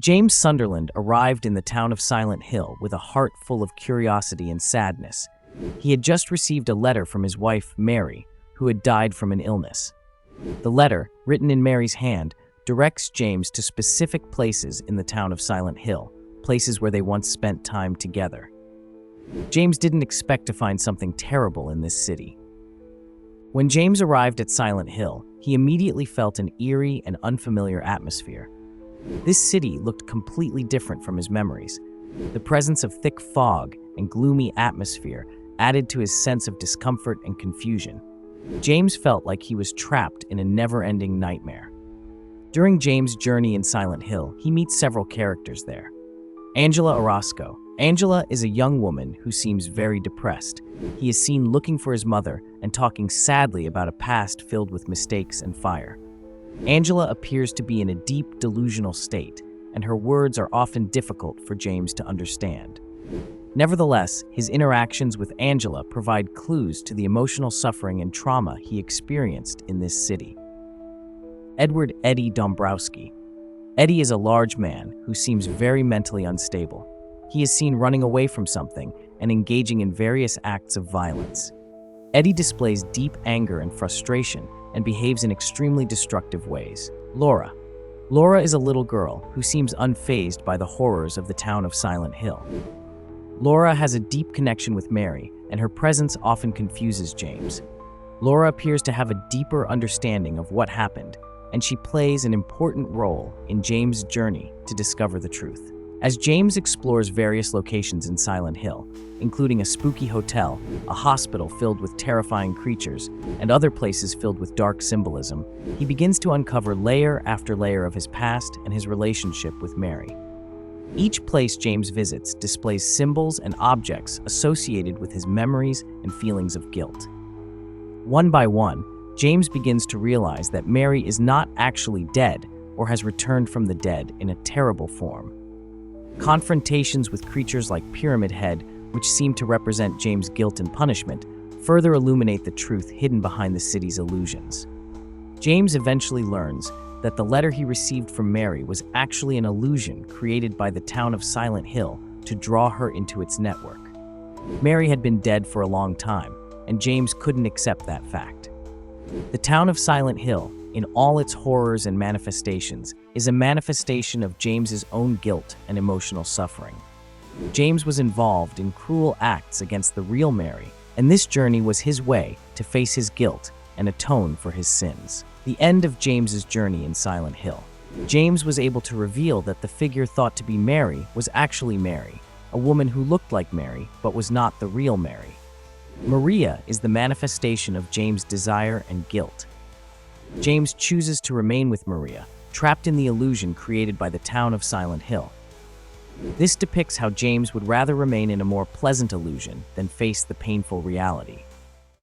James Sunderland arrived in the town of Silent Hill with a heart full of curiosity and sadness. He had just received a letter from his wife, Mary, who had died from an illness. The letter, written in Mary's hand, directs James to specific places in the town of Silent Hill, places where they once spent time together. James didn't expect to find something terrible in this city. When James arrived at Silent Hill, he immediately felt an eerie and unfamiliar atmosphere. This city looked completely different from his memories. The presence of thick fog and gloomy atmosphere added to his sense of discomfort and confusion. James felt like he was trapped in a never-ending nightmare. During James' journey in Silent Hill, he meets several characters there. Angela Orozco. Angela is a young woman who seems very depressed. He is seen looking for his mother and talking sadly about a past filled with mistakes and fire. Angela appears to be in a deep delusional state, and her words are often difficult for James to understand. Nevertheless, his interactions with Angela provide clues to the emotional suffering and trauma he experienced in this city. Edward Eddie Dombrowski. Eddie is a large man who seems very mentally unstable. He is seen running away from something and engaging in various acts of violence. Eddie displays deep anger and frustration and behaves in extremely destructive ways. Laura. Laura is a little girl who seems unfazed by the horrors of the town of Silent Hill. Laura has a deep connection with Mary, and her presence often confuses James. Laura appears to have a deeper understanding of what happened, and she plays an important role in James' journey to discover the truth. As James explores various locations in Silent Hill, including a spooky hotel, a hospital filled with terrifying creatures, and other places filled with dark symbolism, he begins to uncover layer after layer of his past and his relationship with Mary. Each place James visits displays symbols and objects associated with his memories and feelings of guilt. One by one, James begins to realize that Mary is not actually dead or has returned from the dead in a terrible form. Confrontations with creatures like Pyramid Head, which seem to represent James' guilt and punishment, further illuminate the truth hidden behind the city's illusions. James eventually learns that the letter he received from Mary was actually an illusion created by the town of Silent Hill to draw her into its network. Mary had been dead for a long time, and James couldn't accept that fact. The town of Silent Hill, in all its horrors and manifestations, is a manifestation of James's own guilt and emotional suffering. James was involved in cruel acts against the real Mary, and this journey was his way to face his guilt and atone for his sins. The end of James's journey in Silent Hill. James was able to reveal that the figure thought to be Mary was actually Mary, a woman who looked like Mary but was not the real Mary. Maria is the manifestation of James' desire and guilt. James chooses to remain with Maria, trapped in the illusion created by the town of Silent Hill. This depicts how James would rather remain in a more pleasant illusion than face the painful reality.